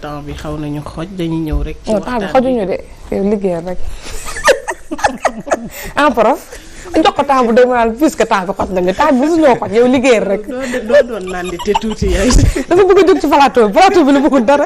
temps bi xaw nañu xoj dañuy ñëw rek. ci waxtaan bi xojuñu de yow liggéeyal rek en prof jox ko temps bu dee ma naan puisque temps bi xoj nañu temps bi mosu ñoo xoj yow liggéeyal rek. doo doon naan di te tuuti yaay. dafa bëgg a jóg ci plateau bi la bëggul dara.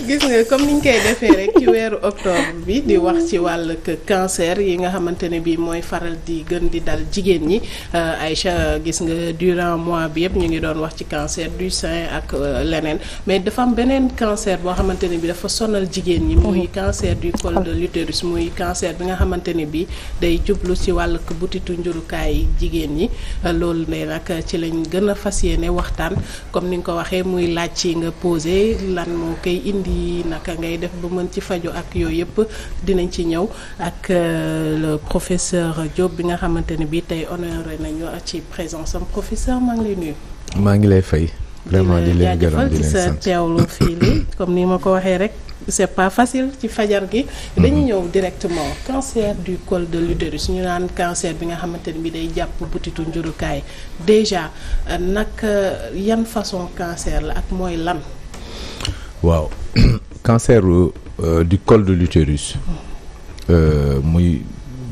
gis nga comme niñ koy defee rek ci weeru octobre bi di wax ci wàll cancer yi nga xamante ne bii mooy faral di gën di dal jigéen ñi Aïcha gis nga durant mois bi yëpp ñu ngi doon wax ci cancer du sein ak leneen mais dafa am beneen cancer boo xamante ne bi dafa sonal jigéen ñi. muy cancer du col de l'utérus muy cancer bi nga xamante ne bi day jublu ci wàll butitu njurukaay jigéen ñi loolu ne nag ci lañ gën a fas yéene waxtaan comme ni nga ko waxee muy laaj ci nga posé. lan moo koy indi naka ngay def ba mën ci faju ak yooyu yëpp dinañ ci ñëw ak le professeur Diop bi nga xamante ne bii tey honoré nañu ci présence am professeur maa ngi lay nuyu. maa ngi lay fay. vraiment di leen gërëm di leen sant ci sa teewlu fii nii comme ni ma ko waxee rek c'est pas facile ci fajar gi. dañuy ñëw directement cancer du col de l'utérus ñu naan cancer bi nga xamante ne bii day jàpp butitu njurukaay déjà nag yan façon cancer la ak mooy lan. waaw cancer du col de l'utérus muy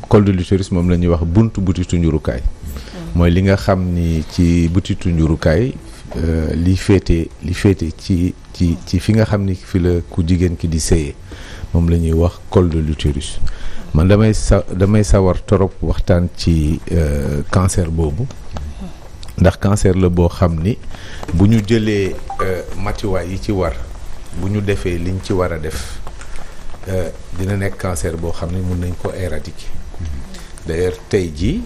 col de l'utérus moom la ñuy wax buntu butitu njurukaay mooy li nga xam ni ci butitu njurukaay li féete ci fi nga xam ni fi la ku jigéen ki di sëyee moom la ñuy wax col de l'utérus man damay sawar torop waxtaan ci cancer boobu ndax cancer la boo xam ni bu ñu jëlee matuwaay yi ci war bu ñu defee liñ ci war a def dina nekk cancer boo xam ne mën nañ ko éradiquer d'ailleurs tey jii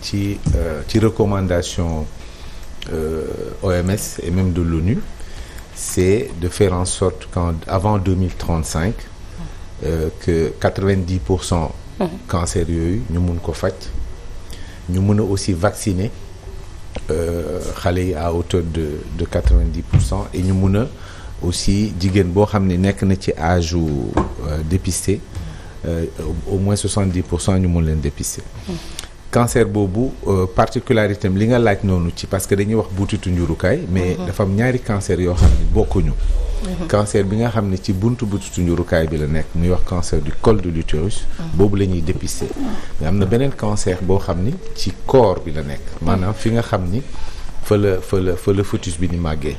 ci recommandation OMS et même de l'ONU c'est de faire en sorte qu'avant 2035 que 90% cancer yooyu ñu mun ko faj ñu mën a aussi vacciner xale yi à hauteur de 90% et ñu mun a aussi jigéen boo xam ne nekk na ci âge u dépister au moins 70% ñu mun leen dépister cancer boobu particularité am li nga laaj noonu ci parce que dañuy wax butitu njurukaay mais dafa am ñaari cancer yoo xam ne bokkuñu cancer bi nga xam ne ci buntu butitu njurukaay bi la nekk muy wax cancer du col de l'utérus boobu la ñuy dépister mais am na beneen cancer boo xam ni ci corps bi la nekk maanaam fi nga xam ni fa la fœtus bi di màggee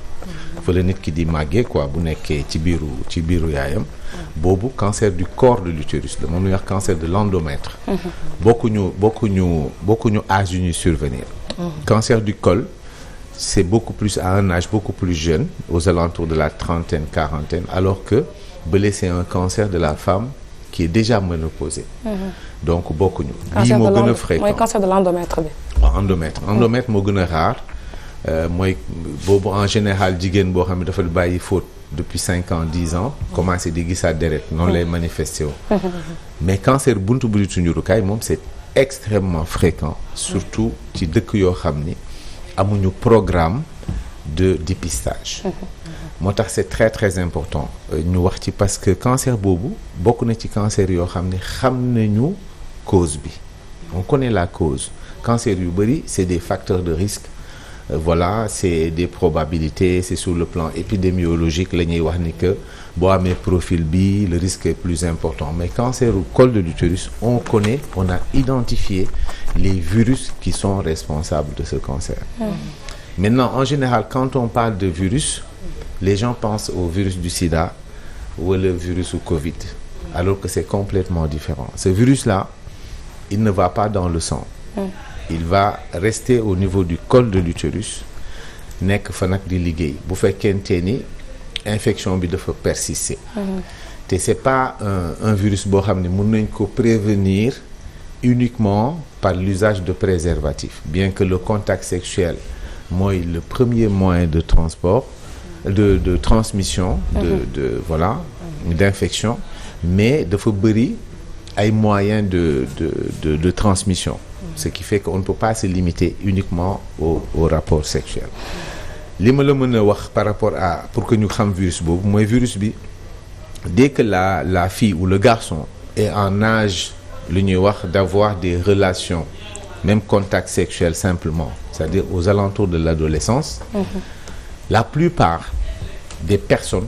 fa la nit ki di màggee quoi bu nekkee ci biiru yaayam boobu cancer du corps de l'utérus la moom la ñuy wax cancer de l'endomètre bokkuñu âge yu ñuy survenir cancer du col c'est beaucoup plus à un âge beaucoup plus jeune aux alentours de la trentaine quarantaine alors que bële c'est un cancer de la femme qui est déjà ménopausée donc bokkuñu bii moo gën a fréquent mooy cancer de l'endomètre bi waaw endomètre moo gën a rare mooy boobu en général jigéen boo xam ne dafa bàyyi faute depuis 5 ans 10 ans commencé di gisaat deret noonu lay manifesté wu mais cancer buntu butitu njurukaay moom c'est extrêmement fréquent surtout ci dëkk yoo xam ni amuñu programme de dépistage moo tax c'est très très important ñu wax ci parce que cancer boobu bokk na ci cancer yoo xam ne xam nañu cause bi on connaît la cause cancer yu bari c'est des facteurs de risque voilà c'est des probabilités c'est sur le plan épidémiologique la ñuy wax ni que boo amee profil bi le risque est plus important mais cancer du col de l'utérus on a identifié les virus qui sont responsables de ce cancer maintenant en général quand on parle de virus les gens pensent au virus du sida ou le virus du Covid alors que c'est complètement différent ce virus-là il ne va pas dans le sang il va rester au niveau du col de l'utérus nekk fa nag di liggéey bu fekkente ni infection bi dafa persister te c'est pas un virus boo xam ne mën nañ ko prévenir uniquement par l'usage de préservatifs bien que le contact sexuel mooy le premier moyen de transport de transmission voilà d'infection mais dafa bëri ay moyens de transmission ce qui fait qu'on ne peut pas se limiter uniquement au rapport sexuel li ma la mën a wax par rapport à pour que ñu xam virus boobu mooy virus bi dès que la fille ou le garçon est en âge lu ñuy wax d'avoir des relations même contact sexuel simplement c'est-à-dire aux alentours de l'adolescence la plupart des personnes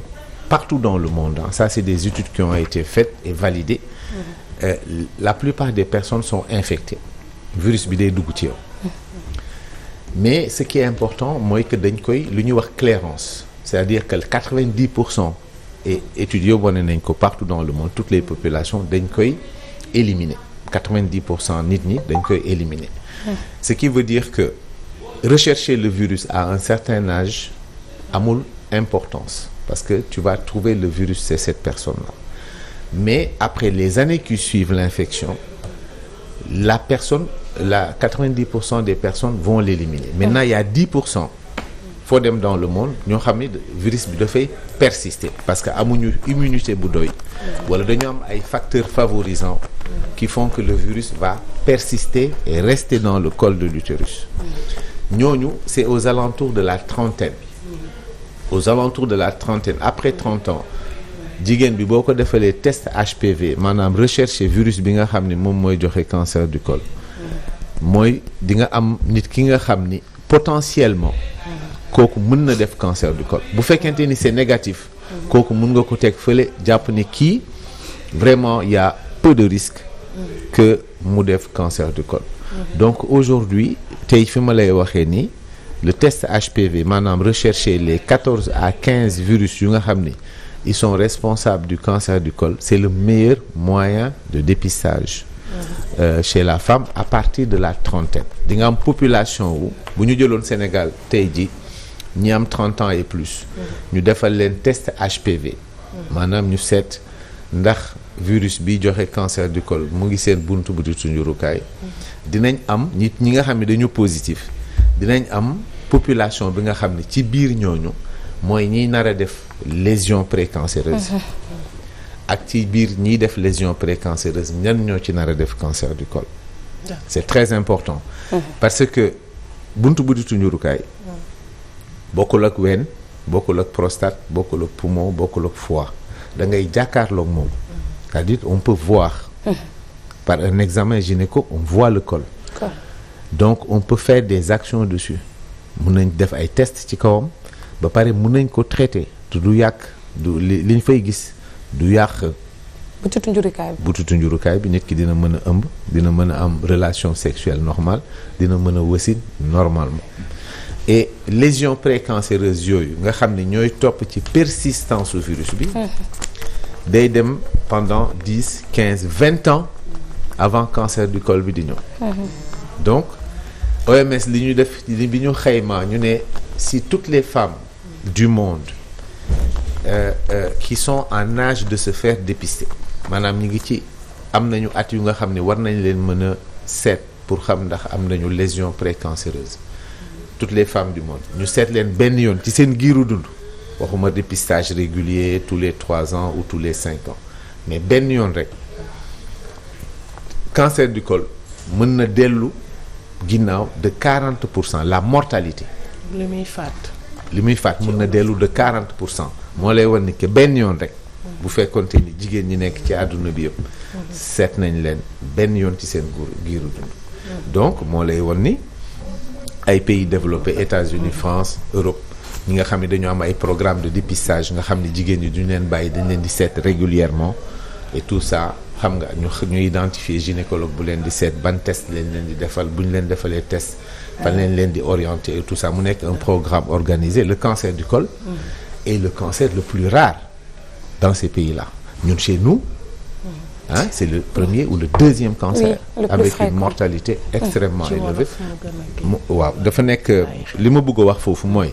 partout dans le monde, ça c'est des études qui ont été faites et validées, la plupart des personnes sont infectées virus bi day dugg ci yow mais ce qui est important mooy que dañ koy lu ñuy wax clairance, c'est-à-dire que 90% et études yooyu wane nañ ko partout dans le monde, toutes les populations dañ koy éliminer 90% nit ñi dañ koy éliminer. Ce qui veut dire que rechercher le virus à un certain âge amul importance parce que tu vas trouver le virus c'est cette personne-là. Mais après les années qui suivent l'infection, la 90% des personnes vont l'éliminer. Maintenant, il y a 10% foo dem dans le monde ñoo xam ni virus bi dafay persister parce que amuñu immunité bu doy wala dañu am ay facteurs favorisants qui font que le virus va persister et rester dans le col de l'utérus. Ñooñu, c'est aux alentours de la trentaine. Aux alentours de la trentaine, après 30 ans, jigéen bi boo ko defalee test HPV maanaam recherche virus bi nga xam ni moom mooy joxe cancer du col mooy di nga am nit ki nga xam ni potentiellement kooku mën na def cancer du col. Bu fekkente ni c'est négatif kooku mën nga ko teg fële jàpp ni kii vraiment il y a peu de risques que mu def cancer du col. Donc aujourd'hui tey fi ma lay waxee nii le test HPV maanaam rechercher les 14 à 15 virus yu nga xam ni ils sont responsables du cancer du col, c'est le meilleur moyen de dépistage chez la femme à partir de la trentaine. Di nga am population wu bu ñu jëloon Sénégal tey ji ñi am 30 ans et plus ñu defal leen test HPV maanaam ñu seet ndax virus bi joxe cancer du col mu ngi seen buntu butitu njurukaay dinañ am nit ñi nga xam ne dañu positif dinañ am population bi nga xam ne ci biir ñooñu mooy ñiy nar a def lésion précancéreuse ak ci biir ñiy def lésion précancéreuse ñan ñoo ci nar a def cancer du col. C'est très important parce que buntu butitu njurukaay bokkul ak ween bokkul ak prostate bokkul ak poumon bokkul ak foie da ngay jàkkaarloog moom, c'est-à-dire on peut voir par un examen gynéco on voit le col. Donc on peut faire des actions dessus mun nañ def ay tests ci kawam ba pare mun nañ ko traiter te du yàq du li ñu fay gis du yàq butitu njurukaay bi nit ki dina mën a ëmb dina mën a am relation sexuelle normale dina mën a wasin normalement. Et lésions précancéreuses yooyu nga xam ne ñooy topp ci persistance du virus bi day dem pendant 10, 15, 20 ans avant cancer du col bi di ñëw. Donc OMS li ñu def bi ñu xayma ñu ne si toutes les femmes du monde qui sont en âge de se faire dépister maanaam ñu ngi ci am nañu at yu nga xam ne war nañ leen mën a seet pour xam ndax am nañu lésion précancéreuse toutes les femmes du monde ñu seet leen benn yoon ci seen giiru dund waxuma dépistage régulier tous les 3 ans ou tous les 5 ans mais benn yoon rek cancer du col mën na dellu ginnaaw de 40% la mortalité. li muy faat mën na dellu de 40% moo lay wan ni que benn yoon rek bu fekkonte ni jigéen ñi nekk ci àdduna bi yëpp seet nañ leen benn yoon ci seen giiru dund. Donc moo lay wan ni ay pays développés États-Unis France Europe ñi nga xam ne dañoo am ay programme de dépistage nga xam ne jigéen ñi duñ leen bàyyi dañ leen di seet régulièrement et tout ça xam nga ñu identifier gynécologue bu leen di seet ban test lañ leen di defal bu ñu leen defalee test fan lañ leen di orienter et tout ça mu nekk un programme organisé. Le cancer du col est le cancer le plus rare dans ces pays-là. Ñun chez nous c'est le premier ou le deuxième cancer avec une mortalité extrêmement élevée. Waaw dafa nekk li ma bëgg a wax foofu mooy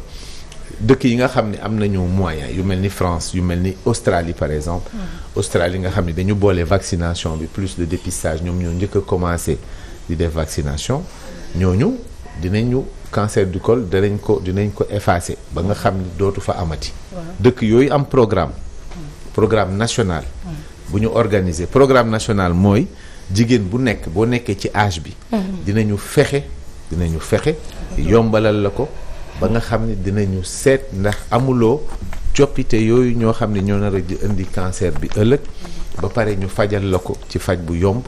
dëkk yi nga xam ne am nañu moyen yu mel ni France yu mel ni Australie par exemple. Australie nga xam ne dañu boole vaccination bi plus le dépistage ñoom ñoo njëkk a commencé di def vaccination ñooñu dinañu cancer du col dinañ ko effacer ba nga xam ni dootu fa amati. dëkk yooyu am programme national. bu ñu organiser programme national mooy jigéen bu nekk boo nekkee ci âge bi. dinañu fexe yombalal la ko ba nga xam ne dinañu seet ndax amuloo coppite yooyu ñoo xam ne ñoo nar a indi cancer bi ëllëg ba pare ñu fajal la ko ci faj bu yomb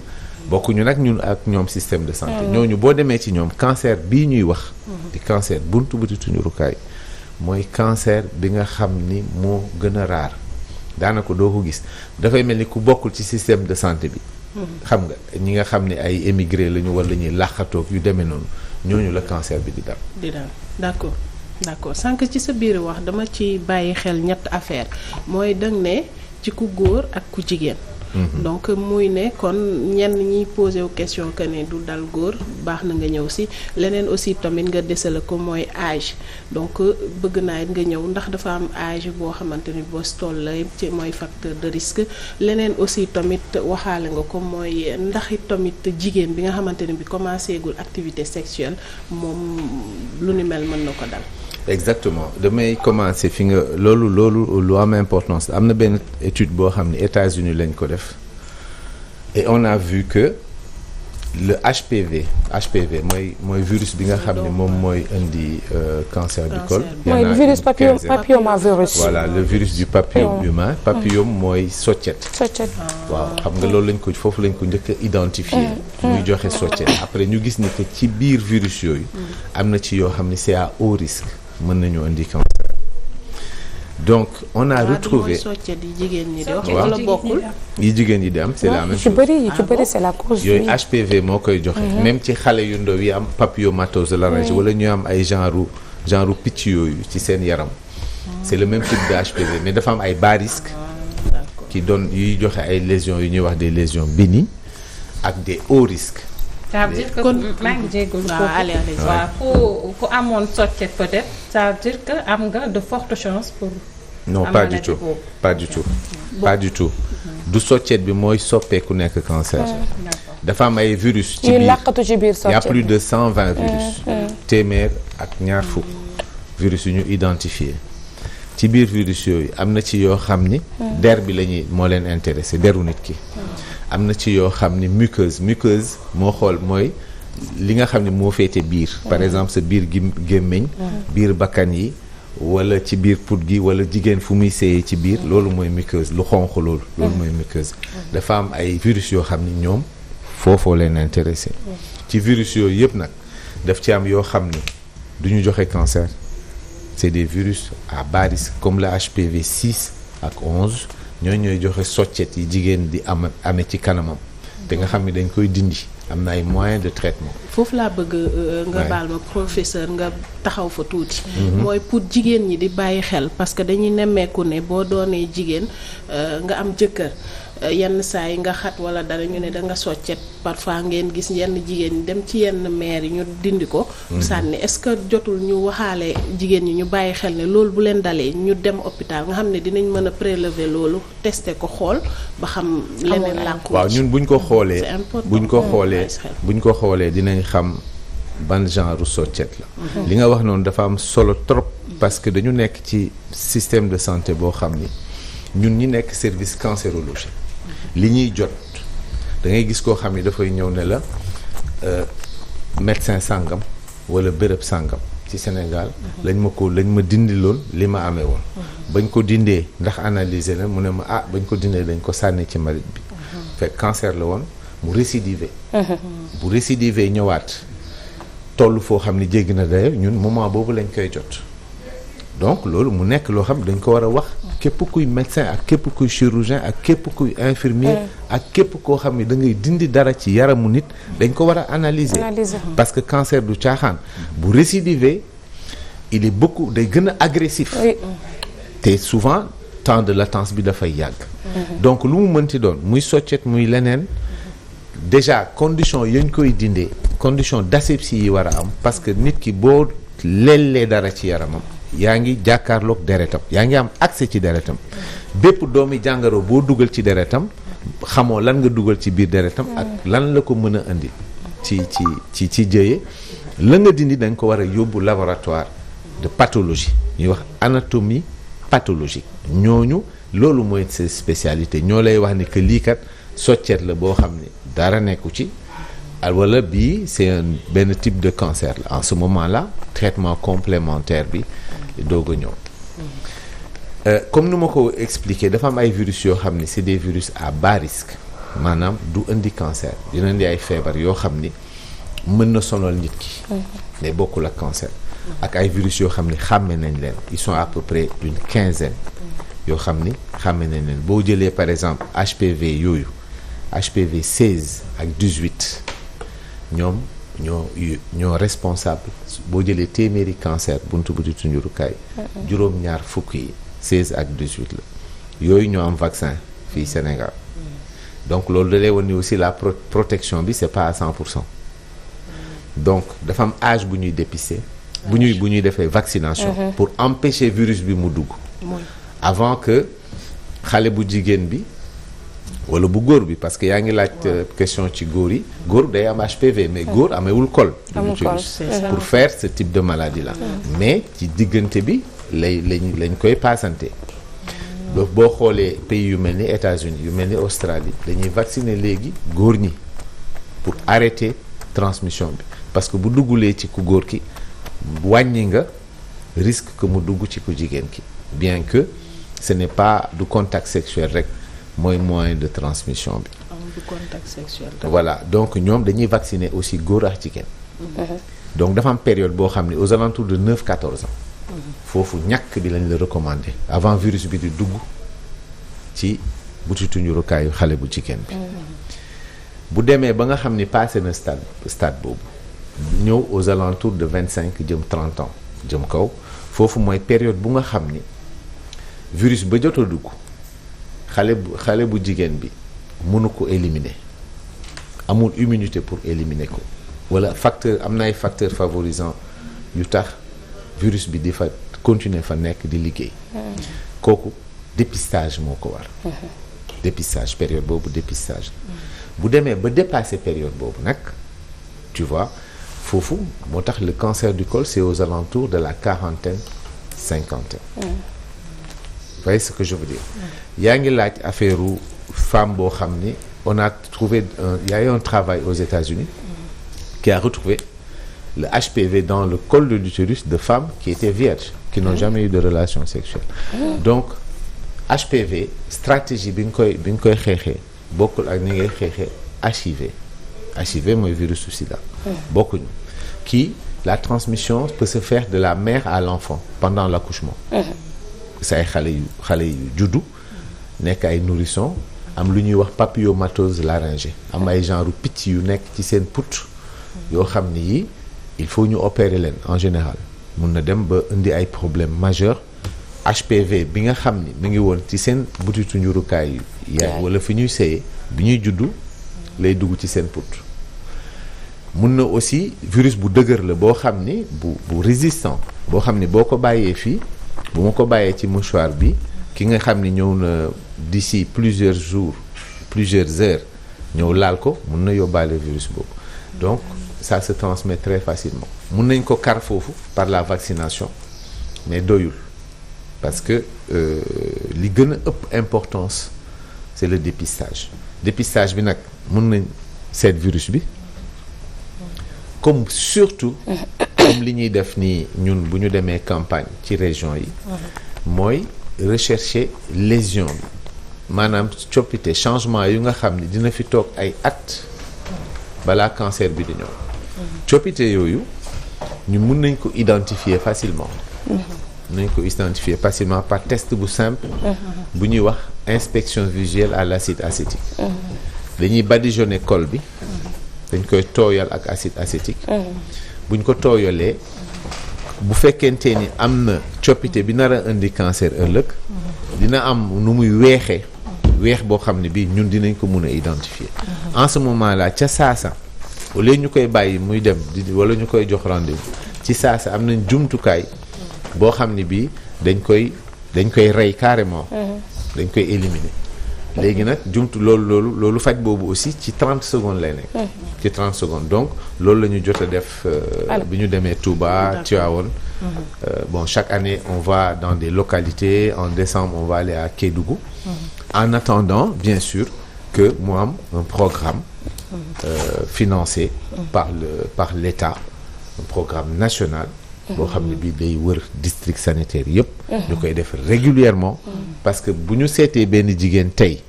bokkuñu nag ñun ak ñoom système de santé. ñooñu boo demee ci ñoom cancer bii ñuy wax. di cancer buntu butitu njurukaay mooy cancer bi nga xam ni moo gën a rare daanaka doo ko gis dafay mel ni ku bokkul ci système de santé bi. xam nga ñi nga xam ne ay émigré lañu wala ñuy làqatoog yu demee noonu ñooñu la cancer bi di dal. d'accord sànq ci sa biir wax dama ci bàyyi xel ñett affaire mooy dang ne ci ku góor ak ku jigéen. donc muy ne kon ñenn ñiy posé wu question que ne du dal góor baax na nga ñëw si leneen aussi tamit nga desale ko mooy âge donc bëgg naa it nga ñëw ndax dafa am âge boo xamante ni boo toll la ci mooy facteur de risque leneen aussi tamit waxaale nga ko mooy ndax it tamit jigéen bi nga xamante ne bi commencé gul activité sexuelle moom lu ni mel mën na ko dal. exactement damay commencer fi nga loolu lu am importance am na benn étude boo xam ne États-Unis lañ ko def et on a vu que le HPV mooy virus bi nga xam ne moom mooy indi cancer du col. mooy virus papillomavirus. voilà le virus du papillome humain. papillome mooy soccet. waaw xam nga loolu foofu lañ ko njëkk a identifier. muy joxe soccet après ñu gis ni que ci biir virus yooyu. am na ci yoo xam ne c'est à haut risque. mën nañu indi cancer donc on a retrouvé yi jigéen ñi di wax wala bokkul yi jigéen ñi di am c'est la même chose yi ci bëri c'est la cause yooyu HPV moo koy joxe même ci xale yu ndaw yi am papillomatose laryngique wala ñu am ay genre picc yooyu ci seen yaram c'est le même type de HPV mais dafa am ay bas risque qui donne yuy joxe ay lésions yu ñuy wax des lésions bénignes ak des hauts risques. ça veut dire que maa ngi jégalu waaw ku amoon soccet peut-être ça veut dire que am nga de fortes chances pour. non pas du tout du soccet bi mooy soppeeku nekk cancer. dafa am ay virus. ci biir làqatu ci biir soccet y a plus de 120 virus. téeméer ak ñaar fukk virus yu ñu identifié ci biir virus yooyu am na ci yoo xam ni. der bi moo leen intéressé deru nit ki. am na ci yoo xam ni muqueuse moo xool mooy li nga xam ne moo féete biir par exemple sa biir gémmiñ biir bakkan yi wala ci biir put gi wala jigéen fu muy seeyee ci biir loolu mooy muqueuse lu xonq loolu mooy muqueuse dafa am ay virus yoo xam ni ñoom foofoo leen intéressé ci virus yooyu yëpp nag daf ci am yoo xam ni du ñu joxe cancer c'est des virus à bas risque comme le HPV 6 ak 11 ñooy joxe soccet yi jigéen di amee ci kanamam te nga xam ne dañ koy dindi am na ay moyens de traitement. foofu laa bëgg nga baal ma professeur nga taxaw fa tuuti. mooy pour jigéen ñi di bàyyi xel parce que dañuy nemmeeku ne boo doonee jigéen nga am jëkkër yenn saa yi nga xat wala dara ñu ne da nga soccet parfois ngeen gis yenn jigéen ñi dem ci yenn maire yi ñu dindi ko. sànni est-ce que jotul ñu waxaale jigéen ñi ñu bàyyi xel ne loolu bu leen dalee ñu dem hôpital nga xam ne dinañ mën a prélever loolu tester ko xool ba xam. leneen làkku waaw ñun buñ ko xoolee dinañ xam ban genre soccet la. li nga wax noonu dafa am solo trop parce que dañu nekk ci système de santé boo xam ni ñun ñi nekk service cancérologie. li ñuy jot da ngay gis koo xam ni dafay ñëw ne la médecin sàngam wala béréb sàngam ci Sénégal lañ ma dindi loon li ma amee woon bañ ko dindee ndax analyser la mu ne ma bañ ko dindee dañ ko sànni ci mbalit bi fekk cancer la woon mu récidivé bu récidivé ñëwaat toll foo xam ni jéggi na dayo ñun moment boobu lañ koy jot donc loolu mu nekk loo xam dañ ko war a wax képp kuy médecin ak képp kuy chirurgien ak képp kuy infirmier ak képp koo xam ne da ngay dindi dara ci yaramu nit dañ ko war a analyser parce que cancer du caaxaan bu récidivé il est beaucoup day gën a agressif te souvent temps de latence bi dafay yàgg donc lu mu mënti doon muy soccet muy leneen déjà condition yañ koy dindee condition d'asepsie yi war a am parce que nit ki boo lellee dara ci yaramam yaa ngi jàkkaarloog deretam yaa ngi am accès ci deretam bépp doomi jàngoro boo dugal ci deretam xamoo lan nga dugal ci biir deretam ak lan la ko mën a indi ci jëye la nga dindi dañ ko war a yóbbu laboratoire de pathologie ñuy wax anatomie pathologique ñooñu loolu mooy sa spécialité ñoo lay wax ni que lii kat soccet la boo xam ne dara nekku ci wala bii c'est benn type de cancer la en ce moment-là traitement complémentaire bi doog a ñëw comme nu ma ko expliqué dafa am ay virus yoo xam ni c'est des virus à bas risque maanaam du indi cancer dina indi ay feebar yoo xam ni mën na sonal nit ki mais bokkul ak cancer ak ay virus yoo xam ni xàmme nañ leen ils sont à peu près une quinzaine yoo xam ni xàmme nañ leen boo jëlee par exemple HPV yooyu HPV 16 ak 18 ñoom ñoo responsable boo jëlee téeméeri cancer buntu butitu njurukaay juróom-ñaar fukk yi 16 ak 18 la yooyu ñoo am vaccin fii Sénégal donc loolu da lay wan ni aussi la protection bi c'est pas à 100%. Donc dafa am âge bu ñuy dépister bu ñuy defee vaccination pour empêcher virus bi mu dugg avant que xale bu jigéen bi wala bu góor bi parce que yaa ngi laaj question ci góor yi góor day am HPV mais góor amewul col virus pour faire ce type de maladie là mais ci diggante bi lañ koy paasante boo xoolee pays yu mel ni États-Unis yu mel ni Australie dañuy vacciner léegi góor ñi pour arrêter transmission bi parce que bu duggulee ci ku góor ki wàññi nga risque que mu dugg ci ku jigéen ki bien que ce n'est pas du contact sexuel rek mooy moyen de transmission bi. du contact sexuel. Voilà donc ñoom dañuy vacciner aussi góor ak jigéen. Donc dafa am période boo xam ne aux alentours de 9-14 ans. foofu ñàkk bi lañ la recommander avant virus bi di dugg ci butitu njurukaayu xale bu jigéen bi. bu demee ba nga xam ni passé na stade boobu ñëw aux alentours de 25 jëm 30 ans jëm kaw foofu mooy période bu nga xam ni virus ba jot a dugg xale bu jigéen bi mënu ko éliminer amul immunité pour éliminer ko wala facteur am na ay facteurs favorisants yu tax virus bi di fa continuer fa nekk di liggéey kooku dépistage moo ko war dépistage période boobu dépistage bu demee ba dépasser période boobu nag tu vois foofu moo tax le cancer du col c'est aux alentours de la quarantaine cinquantaine vous voyez ce que je veux dire yaa ngi laaj affaire u femme boo xam ni on a trouvé il y a eu un travail aux États-Unis qui a retrouvé le HPV dans le col de l'utérus de femmes qui étaient vierges qui n'ont jamais eu de relation sexuelle donc HPV stratégie bi nga koy xeexee bokkul ak ni ngay xeexee HIV mooy virus du sida bokkuñu kii la transmission peut se faire de la mère à l'enfant pendant l'accouchement c'est ay xale yu juddu nekk ay nourrissons am lu ñuy wax papillomatose laryngée am ay genre picc yu nekk ci seen put yoo xam ni yi il faut ñu opérer leen en général mun na dem ba indi ay problèmes majeurs HPV bi nga xam ni mi ngi woon ci seen butitu njurukaay yaay wala fi ñuy sëyee bi ñuy juddu lay dugg ci seen put mun na aussi virus bu dëgër la boo xam ni bu résistant boo xam ni boo ko bàyyee fii bu ma ko bàyyee ci mouchoir bi ki nga xam ni ñëw na d'ici plusieurs jours plusieurs heures ñëw laal ko mun na yóbbaale virus boobu donc ça se transmet très facilement mun nañ ko kar foofu par la vaccination mais doyul parce que li gën a ëpp importance c'est le dépistage bi nag mun nañ seet virus bi comme surtout comme li ñuy def nii ñun bu ñu demee campagne ci région yi mooy rechercher lésion bi maanaam coppite changement yu nga xam ni dina fi toog ay at balaa cancer bi di ñëw coppite yooyu ñu mun nañ ko identifier facilement par test bu simple bu ñuy wax inspection visuelle à l'acide acétique dañuy badigeonner col bi dañ koy tooyal ak acide acétique buñ ko tooyalee bu fekkente ni am na coppite bi nar a indi cancer ëllëg dina am nu muy weex boo xam ne bii ñun dinañ ko mun a identifier en ce moment là ca saasa au lieu ñu koy bàyyi muy dem wala ñu koy jox rendez-vous ci saasa am nañ jumtukaay boo xam ne bii dañ koy rey carrément dañ koy éliminer léegi nag loolu faj boobu aussi ci 30 secondes lay nekk ci 30 secondes donc loolu la ñu jot a def bi ñu demee Touba Tivaouane bon chaque année on va dans des localités en décembre on va aller à Kédougou en attendant bien sûr que mu am un programme financé par l'État un programme national boo xam ne bii day wër district sanitaire yëpp ñu koy def régulièrement parce que bu ñu seetee benn jigéen tey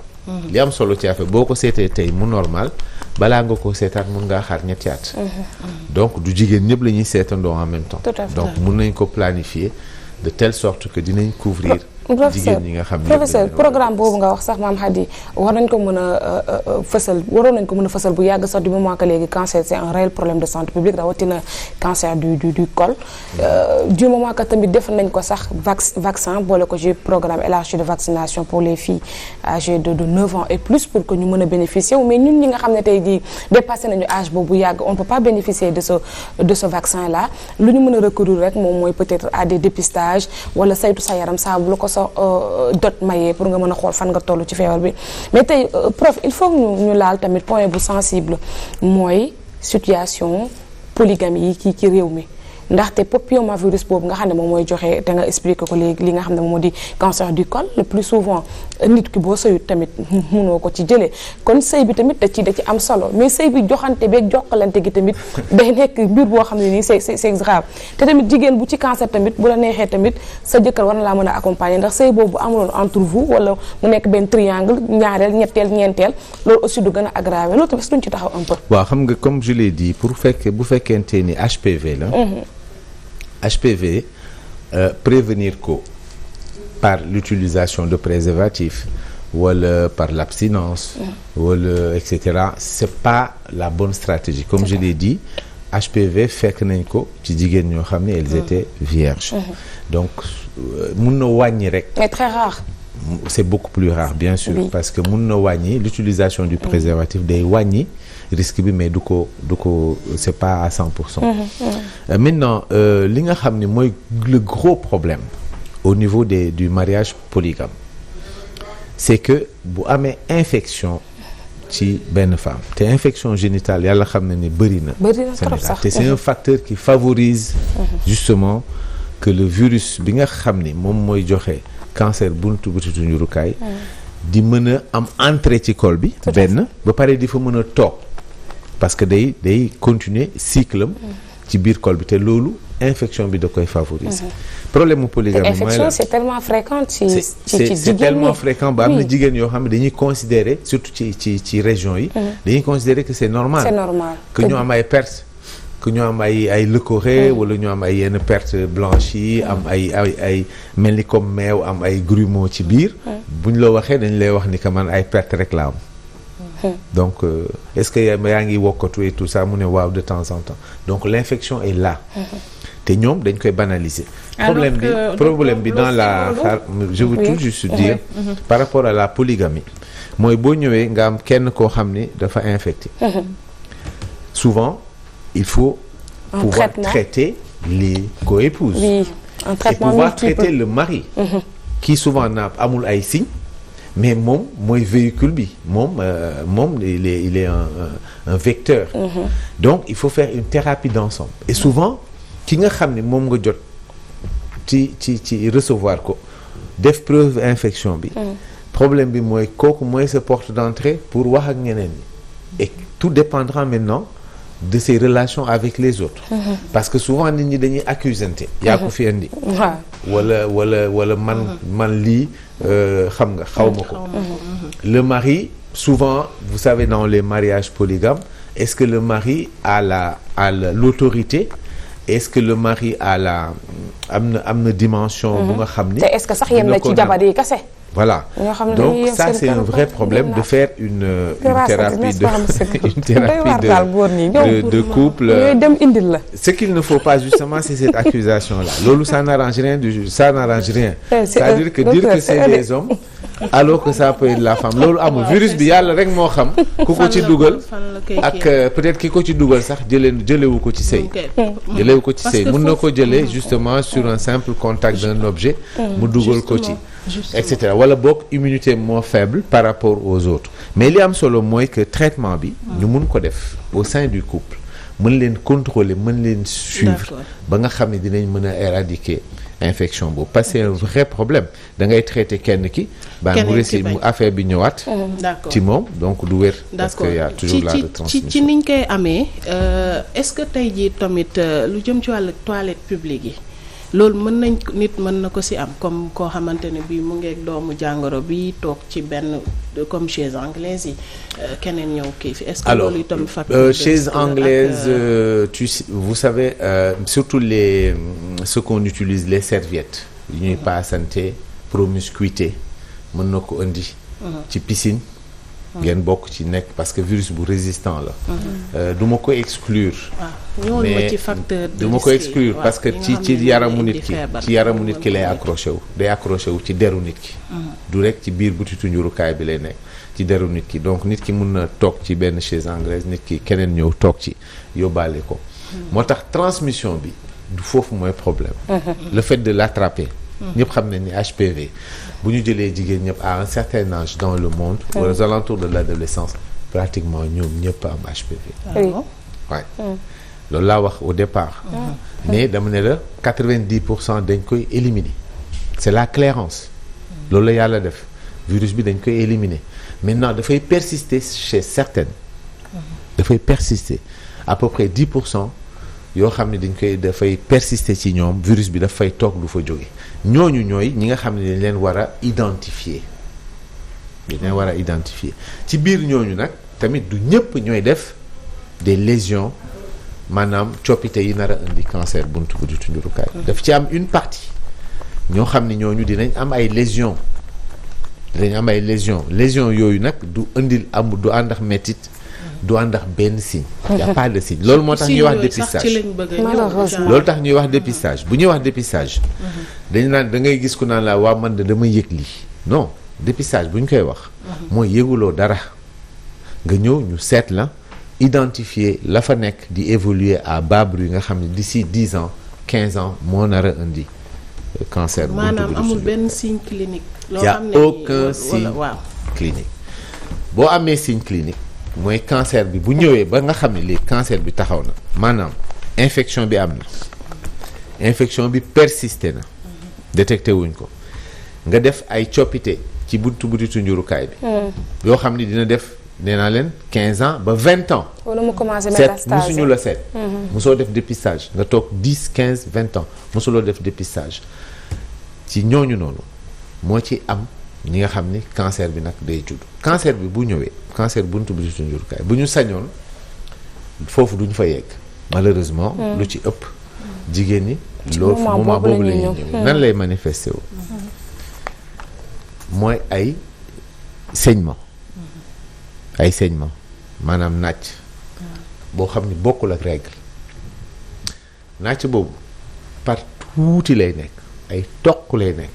li am solo ci affaire boo ko seetee tey mu normal balaa nga ko seetaat mun ngaa xaar ñetti at. donc du jigéen ñëpp la ñuy seetandoo en même temps. donc mun nañ ko planifier de telle sorte que dinañ couvrir. jigéen ñi nga xam ne professeur programme boobu nga wax sax maam Khady war nañ ko mën a fësal waroon nañ ko mën a fësal bu yàgg sax du moment que léegi cancer c'est un réel problème de santé publique rawatina cancer du col du moment que tamit def nañ ko sax vaccin boole ko ci programme élargi de vaccination pour les filles âgées de 9 ans et plus pour que ñu mën a bénéficier wu mais ñun ñi nga xam ne tey jii dépassé nañu âge boobu yàgg on ne peut pas bénéficier de ce vaccin là lu ñu mën a recourir rek moom mooy peut-être à des dépistages wala saytu sa yaram saa bu la ko dot mayee pour nga mën a xool fan nga toll ci feebar bi mais tey prof il faut ñu laal tamit point bu sensible mooy situation polygamie yi kii ci réew mi ndaxte papillomavirus boobu nga xam ne moom mooy joxe te nga expliqué ko léegi li nga xam ne moom moo di cancer du col le plus souvent nit ki boo sëyut tamit mënoo ko ci jëlee kon sëy bi tamit da ci am solo mais sëy bi joxante beeg jokkalante gi tamit day nekk mbir boo xam ne nii c'est grave te tamit jigéen bu ci cancer tamit bu la neexee tamit sa jëkkër war na laa mën a accompagner ndax sëy boobu amuloon entre vous wala mu nekk benn triangle ñaareel ñetteel ñeenteel loolu aussi du gën a aggravé loolu tamit duñ ci taxaw un peu. waaw xam nga comme je l'ai dit bu fekkente ni HPV la. HPV prévenir ko par l'utilisation de préservatifs wala par l'abstinence wala et cetera c'est pas la bonne stratégie comme je l'ai dit HPV fekk nañ ko ci jigéen ñoo xam ne elles étaient vierges donc mun na wàññi rek mais très rare c'est beaucoup plus rare bien sûr parce que mun na wàññi l'utilisation du préservatif day wàññi risque bi mais du ko c'est pas à 100%. Maintenant li nga xam ne mooy le gros problème au niveau du mariage polygame c'est que bu amee infection ci benn femme te infection génitale yàlla xam na ne bëri na Sénégal te c'est un facteur qui favorise justement que le virus bi nga xam ni moom mooy joxe cancer buntu butitu njurukaay di mën a am entrée ci col bi benn ba pare di fa mën a toog parce que day continuer cycle am ci biir col bi te loolu infection bi da koy favoriser problème mu polygamie mooy la c'est tellement fréquent c'est tellement fréquent ba am na jigéen yoo xam ne dañuy considérer surtout ci région yi dañuy considérer que c'est normal que ñu am ay pertes que ñu am ay leucorrhée wala ñu am ay yenn pertes blanches yi am ay mel ni comme meew am ay grumeaux ci biir buñ la waxee dañ lay wax ni que man ay pertes rek la am donc est-ce que yaa ngi wokkatu et tout ça mu ne waaw de temps en temps donc l'infection est là te ñoom dañ koy banaliser problème bi dans la je veux tout juste dire par rapport à la polygamie mooy boo ñëwee nga am kenn koo xam ni dafa infecté souvent il faut pouvoir traiter les coépouses et pouvoir traiter le mari qui souvent amul ay signes mais moom mooy véhicule bi moom il est un vecteur donc il faut faire une thérapie d'ensemble et souvent ki nga xam ne moom nga jot ci recevoir ko def preuve infection bi problème bi mooy kooku mooy sa porte d'entrée pour wax ak ñeneen ñi et tout dépendra maintenant de ses relations avec les autres parce que souvent nit ñi dañuy accusante yaa ko fi indi wala man lii xam nga xaw ma ko le mari souvent vous savez dans les mariages polygames est-ce que le mari a l'autorité est-ce que le mari a am na dimension bu nga xam ni te est-ce que sax yem na ci jabar yi kese voilà donc ça c'est un vrai problème de faire une thérapie de couple ce qu'il ne faut pas justement c'est cette accusation là loolu ça n'arrange rien c'est-à-dire que dire que c'est des hommes alors que ça peut être la femme loolu amul virus bi yàlla rek moo xam ku ko ci dugal ak peut-être ki ko ci dugal sax jëlewu ko ci sëy mën na ko jëlee justement sur un simple contact d'un objet mu dugal ko ci et cetera wala boog immunité moo faible par rapport aux autres mais li am solo mooy que traitement bi ñu mun ko def au sein du couple mën leen contrôler mën leen suivre ba nga xam ne dinañ mën a éradiquer infection boobu parce que c'est un vrai problème da ngay traiter kenn ki mu réussi mu affaire bi ñëwaat ci moom donc du wér parce que y a toujours la retransmission ci niñ koy amee est-ce que tey jii tamit lu jëm ci wàllu toilette publique yi loolu nit mën na ko ci am comme koo xamante ne bii mu ngeeg doomu jàngoro bi toog ci benn comme chaise anglaise yi keneen ñëw kii fi. est-ce que alors loolu itam facteur chaise anglaise vous savez surtout ce qu'on utilise les serviettes yi ñuy paasante promiscuité mën na ko indi. ci piscine. ngeen bokk ci nekk parce que virus bu résistant la. du ma ko exclure. mais ci facteur du ma ko exclure parce que ci yaramu nit ki lay accroché wu. day accroché wu ci deru nit ki. du rek ci biir butitu njurukaay bi lay nekk ci deru nit ki donc nit ki mun na toog ci benn chaise anglaise nit ki keneen ñëw toog ci yóbbaale ko. moo tax transmission bi du foofu mooy problème. le fait de l'attraper. ñëpp xam nañ ni HPV bu ñu jëlee jigéen ñëpp à un certain âge dans le monde aux alentours de l'adolescence pratiquement ñoom ñëpp am HPV waaye loolu laa wax au départ mais dama ne la 90% dañ koy éliminer c'est la clairance loolu la yàlla def virus bi dañ koy éliminer maintenant dafay persister chez certaines dafay persister à peu près 10% yoo xam ne dafay persister ci ñoom virus bi dafay toog du fa jóge ñooñu ñooy ñi nga xam ne dañ leen war a identifier ci biir ñooñu nag tamit du ñëpp ñooy def des lésions maanaam coppite yi nar a indi cancer buntu njurukaay daf ci am une partie ñoo xam ne ñooñu dinañ am ay lésions lésions yooyu nag du ànd ak mettit du ànd ak benn signe. y a pas de signe loolu moo tax ñuy wax dépistage loolu tax ñuy wax dépistage bu ñuy wax dépistage. dañu naan da ngay gis ku naan la waa man de dama yëg lii non dépistage bu ñu koy wax. mooy yëguloo dara nga ñëw ñu seet la identifier la fa nekk di évoluer à bas bruit nga xam ne d'ici 10 ans 15 ans moo nar a indi cancer. maanaam amul benn signe clinique. loo y a xam ne aucun signe clinique boo amee signe clinique. mooy cancer bi bu ñëwee ba nga xam ne léegi cancer bi taxaw na maanaam infection bi am na infection bi persisté na détecté wuñ ko nga def ay coppite ci butitu njurukaay bi yoo xam ne dina def nee naa leen 15 ans ba 20 ans wala mu commencé métastase musuñu la seet musoo def dépistage nga toog 10 15 20 ans musuloo def dépistage ci ñooñu noonu moo ci am ñi nga xam ni cancer bi nag day judd cancer bi bu ñëwee cancer buntu butitu njurukaay bu ñu sañoon foofu duñ fa yegg malheureusement lu ci ëpp jigéen ñi loolu moment boobu la ñuy ñëw nan lay manifesté wu mooy ay saignement maanaam nàcc boo xam ni bokkul ak règle nàcc boobu par tuuti lay nekk ay toq lay nekk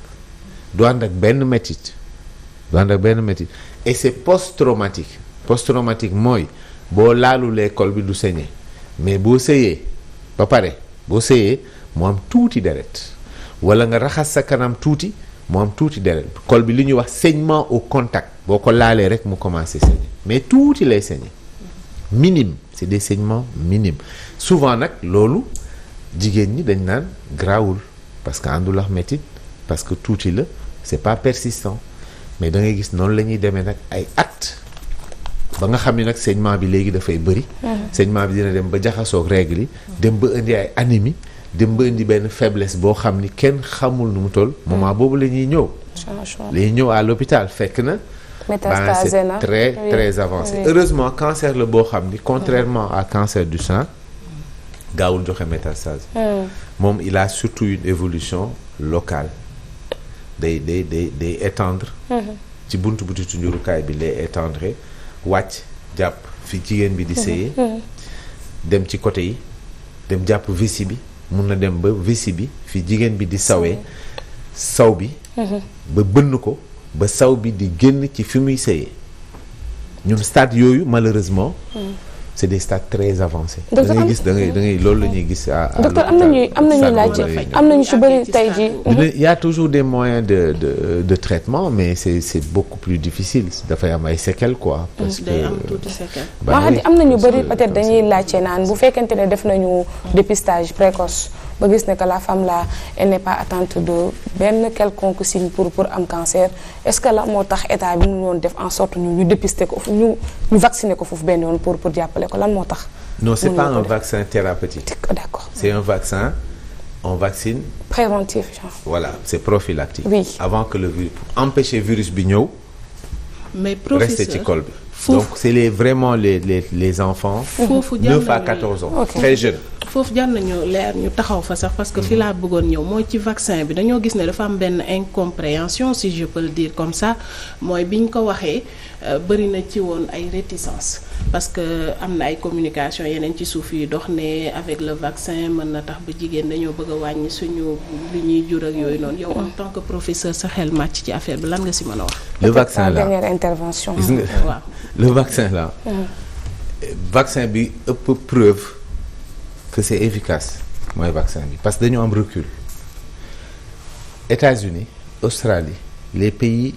du ànd ak benn métit et c'est post-traumatique mooy boo laalulee col bi du saigner mais boo sëyee ba pare mu am tuuti deret wala nga raxas sa kanam tuuti mu am tuuti deret col bi li ñuy wax saignement au contact boo ko laalee rek mu commencé saigner mais tuuti lay saigner minime c'est des saignements minimes souvent nag loolu jigéen ñi dañ naan grawul parce que àndul ak métit parce que tuuti la c'est pas persistant mais da ngay gis noonu la ñuy demee nag ay at ba nga xam ne nag saignement bi léegi dafay bëri. saignement bi dina dem ba jaxasoog règle yi dem ba indi ay anémie dem ba indi benn faiblesse boo xam ni kenn xamul nu mu toll. moment boobu la ñuy ñëw. la ñuy ñëw à l'hôpital fekk na. métastasé na c'est très très avancé. heureusement cancer la boo xam ni contrairement à cancer du sein gaawul joxe métastase. moom il a surtout une évolution locale. day étendre ci butitu njurukaay bi lay étendre wàcc jàpp fi jigéen bi di sëyee dem ci côté yi dem jàpp vessie bi mun na dem ba vessie bi fi jigéen bi di sawee saw bi ba bënn ko ba saw bi di génn ci fi muy sëyee ñun stade yooyu malheureusement c'est des stades très avancés. da ngay gis da ngay loolu la ñuy gis. docteur am nañu laaj am nañu ci bëri tey jii. il y a toujours des moyens de traitement mais c'est beaucoup plus difficile dafay am ay séquelles quoi. parce que day am tuuti séquelles. am nañu bëri peut-être dañuy laajte naan bu fekkente ne def nañu dépistage précoce ba gis ne que la femme là elle n'est pas atteinte de benn quelconque signe pour am cancer est-ce que la moo tax état bi mu doon def en sorte ñu dépister ko ñu vacciner ko foofu benn yoon pour jàppale ko lan moo tax. non c'est pas un vaccin thérapeutique. D'accord. C'est un vaccin on vaccine. préventif genre. Voilà c'est prophylactique. Oui. Avant que le virus pour empêcher virus bi ñëw mais professeur rester ci col bi. donc c'est vraiment les enfants. foofu 9 à 14 ans. très jeunes. foofu jar nañu leer ñu taxaw fa sax parce que fi laa bëggoon ñëw mooy ci vaccin bi dañoo gis ne dafa am benn incompréhension si je peux le dire comme ça mooy biñ ko waxee bëri na ci woon ay réticence parce que am na ay communication yeneen ci suuf yi dox ne avec le vaccin mën na tax ba jigéen dañoo bëgg a wàññi suñu li ñuy jur ak yooyu noonu yow en tant que professeur sa xel màcc ci affaire bi lan nga si mën a wax. le vaccin là dernière intervention. gis nga waaw le vaccin là. vaccin bi ëpp preuve que c'est efficace mooy vaccin bi parce que dañu am recul. États-Unis Australie les pays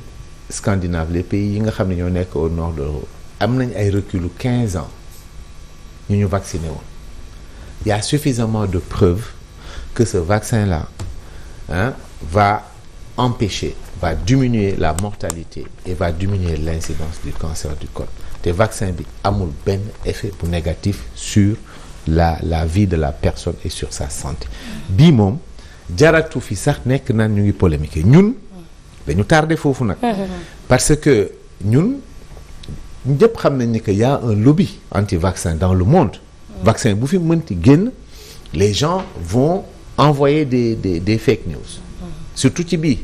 scandinaves les pays yi nga xam ne ñoo nekk au nord de l'Europe am nañ ay reculu 15 ans ñu vacciné woon. Il y a suffisamment de preuves que ce vaccin là va empêcher, va diminuer la mortalité et va diminuer l'incidence du cancer du col. te vaccin bi amul benn effet bu négatif sur la vie de la personne et sur sa santé. bii moom jaratu fi sax nekk naan ñu ngi polémique ñun dañu tardé foofu nag. parce que ñun ñëpp xam nañ ni que y a un lobby anti-vaccin dans le monde. vaccin bu fi mënti génn les gens vont envoyer des fake news. surtout ci bii.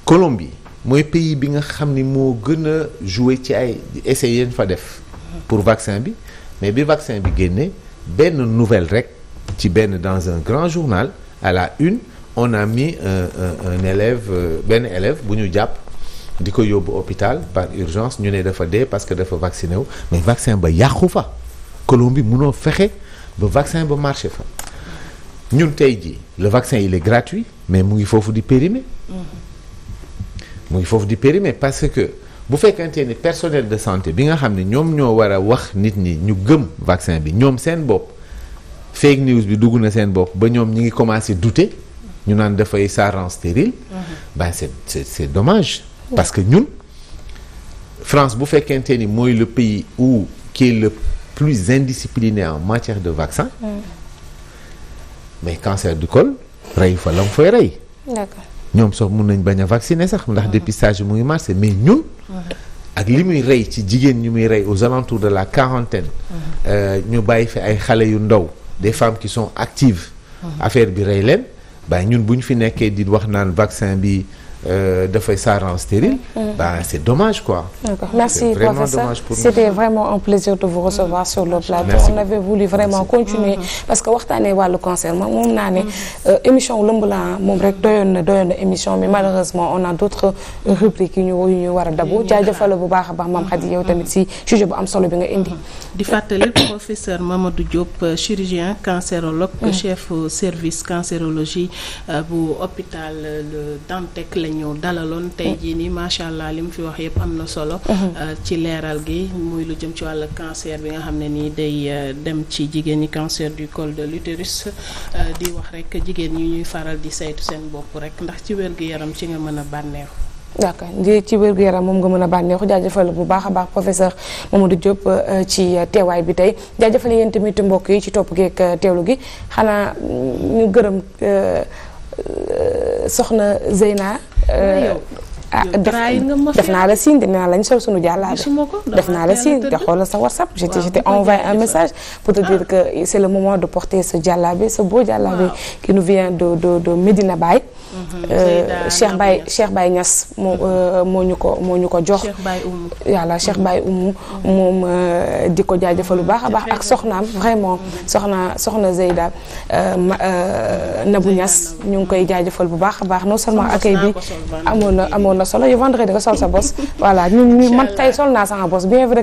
Colombie mooy pays bi nga xam ni moo gën a jouer ci ay essais yéen fa def. pour vaccin bi mais bi vaccin bi génnee benn nouvelle rek ci benn dans un grand journal à la une on a mis un élève benn élève bu ñu jàpp di ko yóbbu hôpital par urgence ñu ne dafa dee parce que dafa vacciné wu mais vaccin ba yàqu fa. Colombie mënoo fexe ba vaccin ba marché fa ñun tey jii le vaccin il est gratuit mais mu ngi foofu di périmer. mu ngi foofu di périmer parce que bu fekkente ni personnel de santé bi nga xam ne ñoom ñoo war a wax nit ñi ñu gëm vaccin bi ñoom seen bopp fake news bi dugg na seen bopp ba ñoom ñi ngi commencer douter ñu naan dafay ça rend stérile. ben c'est dommage. parce que ñun France bu fekkente ni mooy le pays qui est le plus indiscipliné en matière de vaccin. mais cancer du col rey fa la mu fay rey. D'accord. ñoom sax mun nañ bañ a vacciner sax ndax dépistage mu ngi marché mais ñun. ak li muy rey ci jigéen ñu muy rey aux alentours de la quarantaine. ñu bàyyi fi ay xale yu ndaw des femmes qui sont actives. affaire bi rey leen ba ñun bu ñu fi nekkee di wax naan vaccin bi dafay ça rend stérile. C'est dommage quoi. D'accord. Merci c'est vraiment professeur. Dommage pour C'était nous. vraiment un plaisir de vous recevoir sur le plateau. Merci. On avait voulu vraiment continuer parce que waxtaanee wàllu cancer moom naa ne émission lëmb la moom rek doyoon na émission mais malheureusement on a d'autres rubriques yu ñu war a dabu jaajëfal bu baax a baax Mame Khady yow tamit si sujet bu am solo bi nga indi. di fàttali professeur Mamadou Diop chirurgien cancérologue chef service cancérologie bu hôpital le Dantec la ñu dalaloon tey jii nii macha allah li mu fi wax yëpp am na solo. ci leeral gi muy lu jëm ci wàllu cancer bi nga xam ne nii day dem ci jigéen ñi cancer du col de l'utérus di wax rek jigéen ñi ñuy faral di saytu seen bopp rek ndax ci wér-gu-yaram ci nga mën a bànneexu. d'accord ci wér-gu-yaram moom nga mën a bànneexu jaajëfal bu baax a baax professeur Mamadou Diop ci teewaay bi tey jaajëfal yéen tamit mbokk yi ci topp geek teewlu gi xanaa ñu gërëm soxna Zeyna. def naa la signe dinaa lañ sol sunu jàllaabe def naa la signe te xoolal sa WhatsApp j'étais envoyé un message pour te dire que c'est le moment de porter ce jàllaabe ce beau jàllaabe qui nous vient de Medina Baye. Cheikh Baye Niass moo ñu ko jox. yàlla Cheikh Baye Oumou moom di ko jaajëfal lu baax a baax ak soxnaam vraiment soxna Zeyda Nabou Niass ñu ngi koy jaajëfal bu baax a baax non seulement accueil bi amoon na solo yu vendredi nga sol sa bos voilà ñu man tey sol naa sama bos bien vrai